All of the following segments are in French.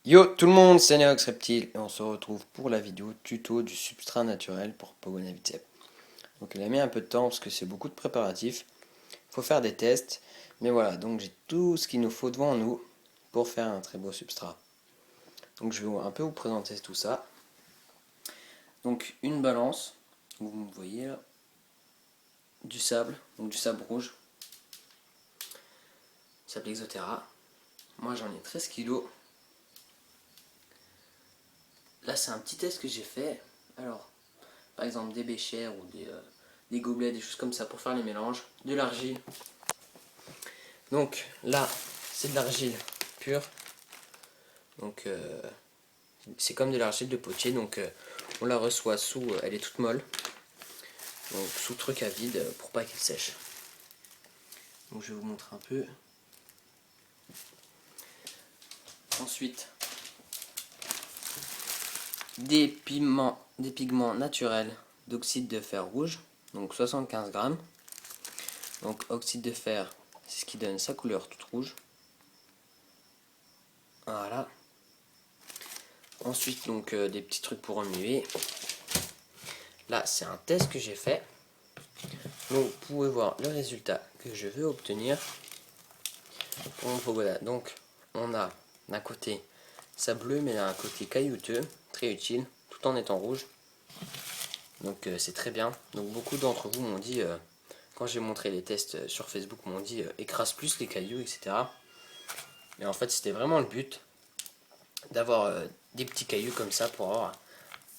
Yo tout le monde, c'est Neox Reptile et on se retrouve pour la vidéo tuto du substrat naturel pour Pogonavitep. Donc il a mis un peu de temps parce que c'est beaucoup de préparatifs, il faut faire des tests, mais voilà, donc j'ai tout ce qu'il nous faut devant nous pour faire un très beau substrat. Donc je vais un peu vous présenter tout ça. Donc une balance, vous me voyez là, du sable, donc du sable rouge, sable Exoterra. Moi j'en ai 13 kilos. Là c'est un petit test que j'ai fait. Alors, par exemple des béchères ou des gobelets, des choses comme ça pour faire les mélanges, de l'argile. Donc là, c'est de l'argile pure. Donc c'est comme de l'argile de potier. Donc on la reçoit sous, elle est toute molle. Donc sous truc à vide pour pas qu'elle sèche. Donc je vais vous montrer un peu. Ensuite, des pigments naturels d'oxyde de fer rouge. Donc 75 grammes. Donc oxyde de fer, c'est ce qui donne sa couleur toute rouge. Voilà. Ensuite, donc des petits trucs pour remuer. Là, c'est un test que j'ai fait. Donc, vous pouvez voir le résultat que je veux obtenir pour mon Pogoda. Donc, on a d'un côté sableux, mais d'un côté caillouteux, très utile, tout en étant rouge. Donc, c'est très bien. Donc, beaucoup d'entre vous m'ont dit, quand j'ai montré les tests sur Facebook, m'ont dit écrase plus les cailloux, etc. Mais en fait, c'était vraiment le but d'avoir des petits cailloux comme ça pour avoir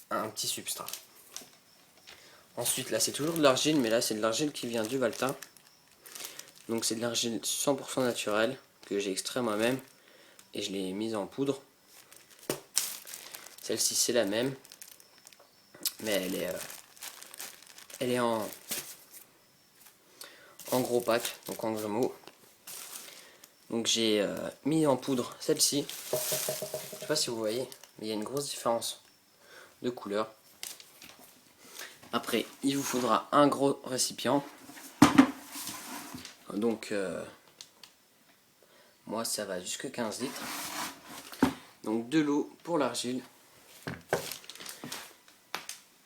un petit substrat. Ensuite, là, c'est toujours de l'argile, mais là, c'est de l'argile qui vient du Valtin. Donc, c'est de l'argile 100% naturelle que j'ai extrait moi-même et je l'ai mise en poudre. Celle-ci, c'est la même, mais elle est en gros pack, donc en grumeaux. Donc, j'ai mis en poudre celle-ci. Je sais pas si vous voyez, mais il y a une grosse différence de couleur. Après, il vous faudra un gros récipient. Donc, moi, ça va jusque 15 litres. Donc, de l'eau pour l'argile.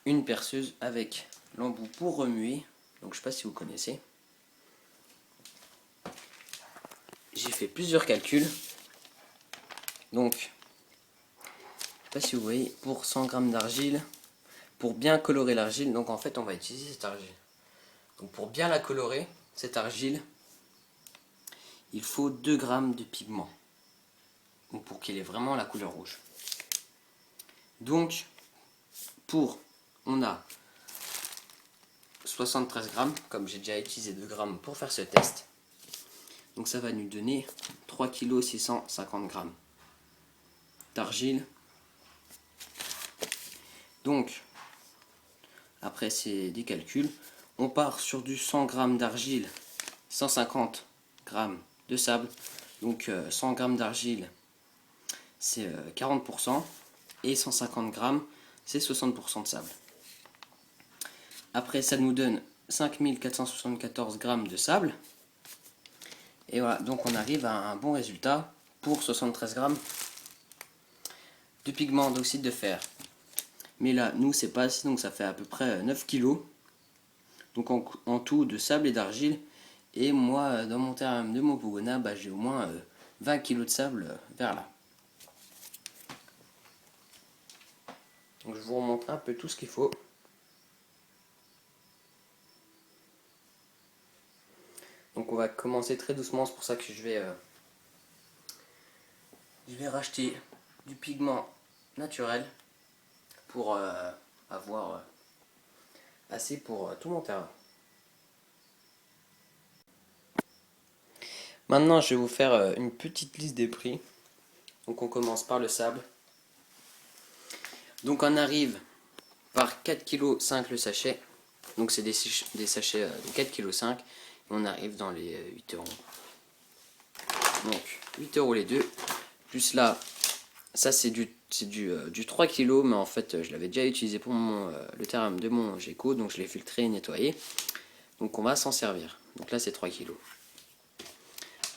Une perceuse avec l'embout pour remuer. Donc, je sais pas si vous connaissez. J'ai fait plusieurs calculs. Donc, je sais pas si vous voyez, pour 100 g d'argile, pour bien colorer l'argile, donc en fait, on va utiliser cette argile. Donc, pour bien la colorer, cette argile, il faut 2 g de pigment. Donc, pour qu'elle ait vraiment la couleur rouge. Donc, on a 73 g, comme j'ai déjà utilisé 2 g pour faire ce test. Donc ça va nous donner 3 kg 650 g d'argile. Donc, après c'est des calculs, on part sur du 100 g d'argile, 150 g de sable. Donc 100 g d'argile, c'est 40%, et 150 g, c'est 60% de sable. Après, ça nous donne 5474 g de sable. Et voilà, donc on arrive à un bon résultat pour 73 g de pigment d'oxyde de fer. Mais là, nous, c'est pas assez, donc ça fait à peu près 9 kg. Donc en tout de sable et d'argile. Et moi, dans mon terrain de mon Pogona, bah, j'ai au moins 20 kg de sable vers là. Donc je vous remontre un peu tout ce qu'il faut. Donc on va commencer très doucement, c'est pour ça que je vais racheter du pigment naturel pour avoir assez pour tout mon terrain. Maintenant, je vais vous faire une petite liste des prix. Donc on commence par le sable. Donc on arrive par 4,5 kg le sachet. Donc c'est des sachets de 4,5 kg. Et on arrive dans les 8 euros. Donc 8 euros les deux. Plus là, ça c'est du 3 kg, mais en fait je l'avais déjà utilisé pour le terrain de mon Gecko, donc je l'ai filtré et nettoyé. Donc on va s'en servir. Donc là c'est 3 kg.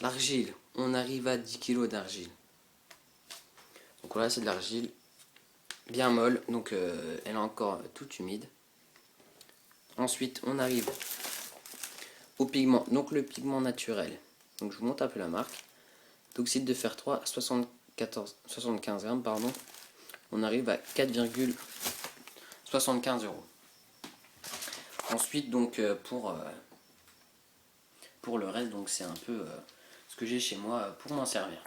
L'argile, on arrive à 10 kg d'argile. Donc voilà, c'est de l'argile bien molle, donc elle est encore toute humide. Ensuite, on arrive au pigment, donc le pigment naturel. Donc je vous montre un peu la marque. D'oxyde de fer 3, 75 grammes, pardon. On arrive à 4,75 €. Ensuite, donc pour le reste, donc c'est un peu ce que j'ai chez moi pour m'en servir.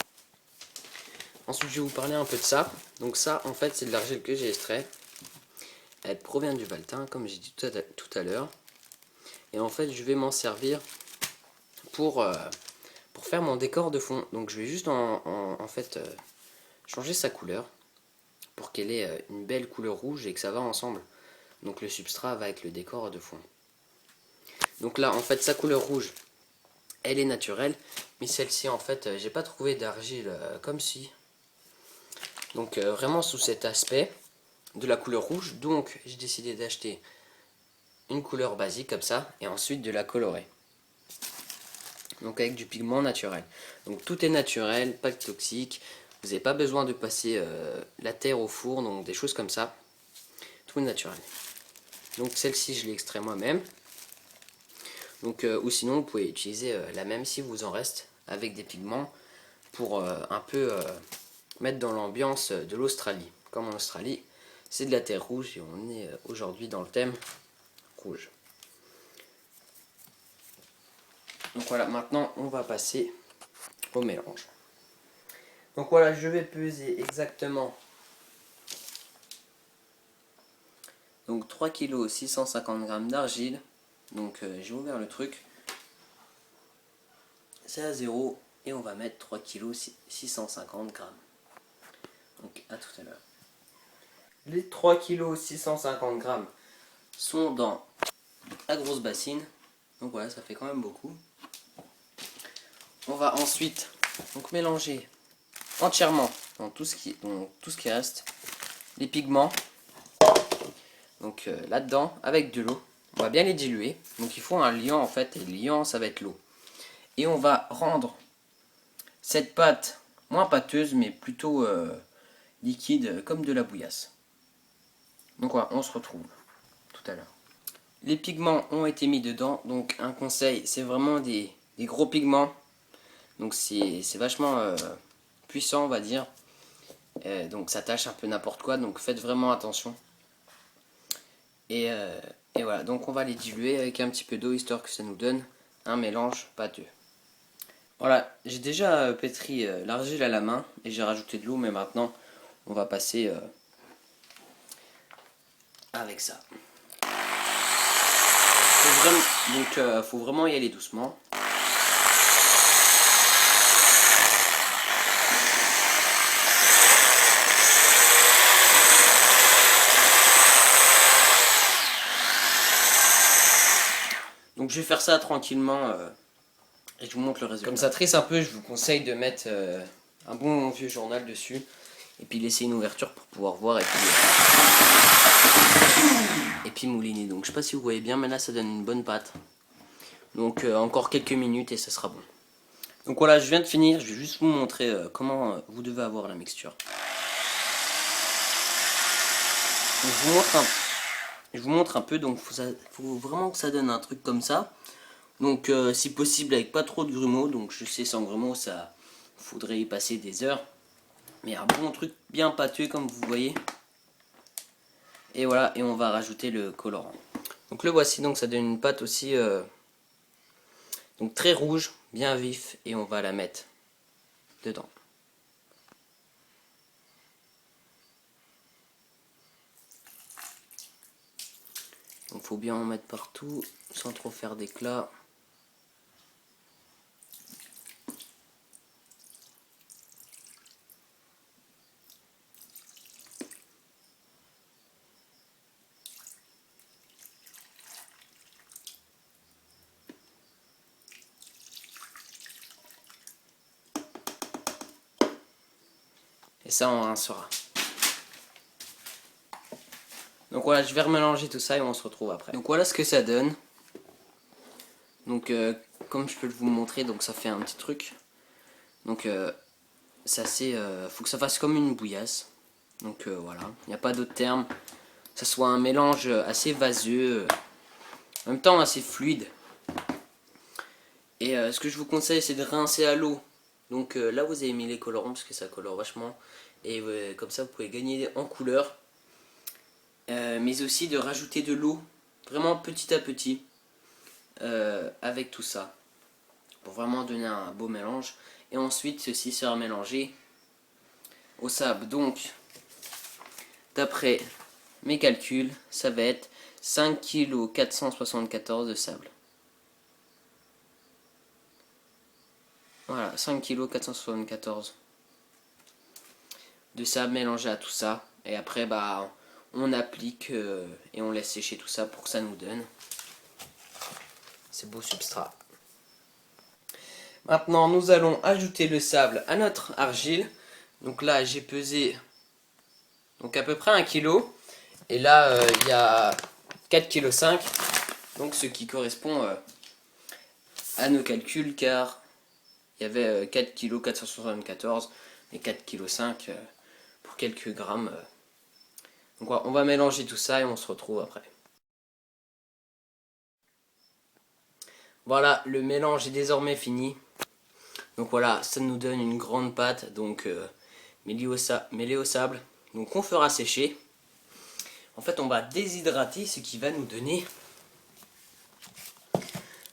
Ensuite, je vais vous parler un peu de ça. Donc ça, en fait, c'est de l'argile que j'ai extrait. Elle provient du Valtin, comme j'ai dit tout à l'heure. Et en fait, je vais m'en servir pour faire mon décor de fond. Donc je vais juste en fait changer sa couleur pour qu'elle ait une belle couleur rouge et que ça va ensemble. Donc le substrat va avec le décor de fond. Donc là, en fait, sa couleur rouge, elle est naturelle. Mais celle-ci, en fait, j'ai pas trouvé d'argile comme ci. Donc vraiment sous cet aspect de la couleur rouge. Donc j'ai décidé d'acheter une couleur basique comme ça et ensuite de la colorer. Donc avec du pigment naturel. Donc tout est naturel, pas de toxique. Vous n'avez pas besoin de passer la terre au four, donc des choses comme ça. Tout est naturel. Donc celle-ci, je l'ai extrait moi-même. Donc ou sinon, vous pouvez utiliser la même si vous en reste avec des pigments pour un peu mettre dans l'ambiance de l'Australie. Comme en Australie, c'est de la terre rouge et on est aujourd'hui dans le thème rouge. Donc voilà, maintenant on va passer au mélange. Donc voilà, je vais peser exactement donc 3 kg 650 g d'argile. Donc j'ai ouvert le truc. C'est à 0 et on va mettre 3 kg 650 g. Donc à tout à l'heure. Les 3 kg 650 g sont dans la grosse bassine. Donc voilà, ça fait quand même beaucoup. On va ensuite donc mélanger entièrement dans tout ce qui reste les pigments. Donc là-dedans avec de l'eau. On va bien les diluer. Donc il faut un liant en fait. Et le liant, ça va être l'eau. Et on va rendre cette pâte moins pâteuse mais plutôt liquide comme de la bouillasse. Donc voilà, on se retrouve tout à l'heure. Les pigments ont été mis dedans. Donc un conseil, c'est vraiment des gros pigments. Donc c'est vachement puissant on va dire. Donc ça tâche un peu n'importe quoi. Donc faites vraiment attention. Et voilà, donc on va les diluer avec un petit peu d'eau histoire que ça nous donne un mélange pâteux. Voilà, j'ai déjà pétri l'argile à la main et j'ai rajouté de l'eau, mais maintenant on va passer avec ça. Faut vraiment y aller doucement. Donc je vais faire ça tranquillement et je vous montre le résultat. Comme ça tresse un peu, je vous conseille de mettre un bon vieux journal dessus et puis laisser une ouverture pour pouvoir voir et puis mouliner. Donc je sais pas si vous voyez bien, mais là ça donne une bonne pâte. Donc encore quelques minutes et ça sera bon. Donc voilà, je viens de finir, je vais juste vous montrer comment vous devez avoir la mixture. Donc, je vous montre un peu, donc faut vraiment que ça donne un truc comme ça. Donc si possible avec pas trop de grumeaux, donc je sais sans grumeaux ça faudrait y passer des heures. Mais un bon truc bien pâteux comme vous voyez. Et voilà, et on va rajouter le colorant. Donc le voici, donc ça donne une pâte aussi donc très rouge, bien vif, et on va la mettre dedans. Donc faut bien en mettre partout, sans trop faire d'éclat. Et ça on rincera. Donc voilà, je vais remélanger tout ça et on se retrouve après. Donc voilà ce que ça donne. Donc comme je peux vous montrer, donc ça fait un petit truc. Donc c'est assez, faut que ça fasse comme une bouillasse. Donc voilà, il n'y a pas d'autre terme. Que ça soit un mélange assez vaseux, en même temps assez fluide. Et ce que je vous conseille, c'est de rincer à l'eau. Donc là, vous avez mis les colorants parce que ça colore vachement. Et comme ça, vous pouvez gagner en couleur. Mais aussi de rajouter de l'eau, vraiment petit à petit, avec tout ça. Pour vraiment donner un beau mélange. Et ensuite, ceci sera mélangé au sable. Donc, d'après mes calculs, ça va être 5 kg 474 de sable. Voilà, 5 kg 474 de sable mélangé à tout ça. Et après, bah, on applique et on laisse sécher tout ça pour que ça nous donne ces beaux substrats. Maintenant, nous allons ajouter le sable à notre argile. Donc là, j'ai pesé donc à peu près 1 kg. Et là, il y a 4,5 kg. Donc ce qui correspond à nos calculs, car il y avait 4 kg 474 et 4,5 kg pour quelques grammes. Donc voilà, on va mélanger tout ça et on se retrouve après. Voilà, le mélange est désormais fini. Donc voilà, ça nous donne une grande pâte, donc mêlée au sable. Donc on fera sécher. En fait, on va déshydrater, ce qui va nous donner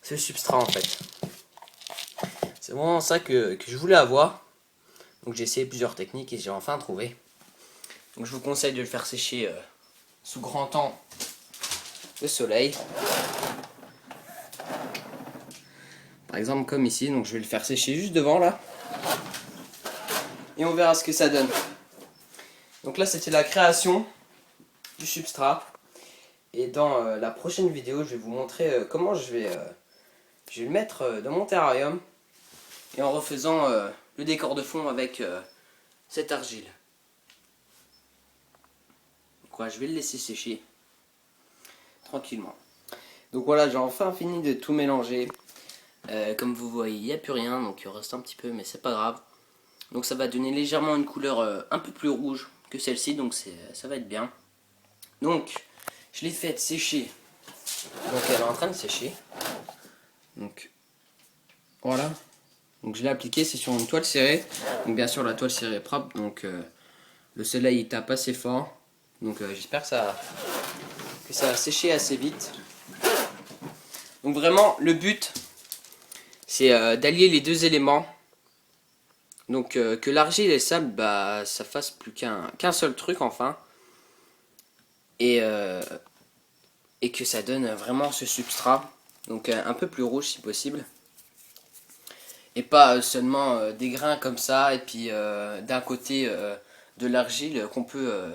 ce substrat en fait. C'est vraiment ça que je voulais avoir. Donc j'ai essayé plusieurs techniques et j'ai enfin trouvé. Donc je vous conseille de le faire sécher sous grand temps de soleil. Par exemple comme ici, donc je vais le faire sécher juste devant là. Et on verra ce que ça donne. Donc là c'était la création du substrat. Et dans la prochaine vidéo, je vais vous montrer comment je vais le mettre dans mon terrarium. Et en refaisant le décor de fond avec cette argile. Donc voilà, je vais le laisser sécher tranquillement. Donc voilà, j'ai enfin fini de tout mélanger. Comme vous voyez, il n'y a plus rien, donc il reste un petit peu, mais c'est pas grave. Donc ça va donner légèrement une couleur un peu plus rouge que celle-ci, donc ça va être bien. Donc, je l'ai faite sécher. Donc elle est en train de sécher. Donc, voilà. Donc je l'ai appliqué, c'est sur une toile serrée. Donc bien sûr la toile serrée est propre, donc le soleil il tape assez fort. Donc j'espère que ça va sécher assez vite. Donc vraiment le but c'est d'allier les deux éléments. Donc que l'argile et le sable bah, ça fasse plus qu'un seul truc enfin. Et que ça donne vraiment ce substrat. Donc un peu plus rouge si possible. Et pas seulement des grains comme ça et puis d'un côté de l'argile qu'on peut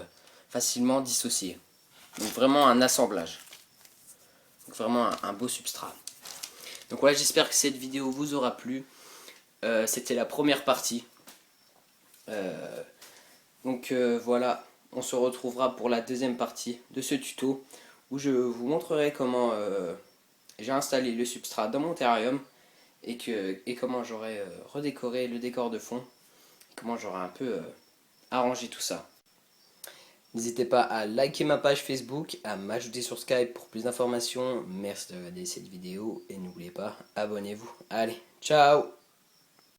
facilement dissocier. Donc vraiment un assemblage. Donc vraiment un beau substrat. Donc voilà, j'espère que cette vidéo vous aura plu. C'était la première partie. Donc voilà, on se retrouvera pour la deuxième partie de ce tuto où je vous montrerai comment j'ai installé le substrat dans mon terrarium et comment j'aurai redécoré le décor de fond, comment j'aurai un peu arrangé tout ça. N'hésitez pas à liker ma page Facebook, à m'ajouter sur Skype pour plus d'informations. Merci de regarder cette vidéo et n'oubliez pas, abonnez-vous. Allez, ciao!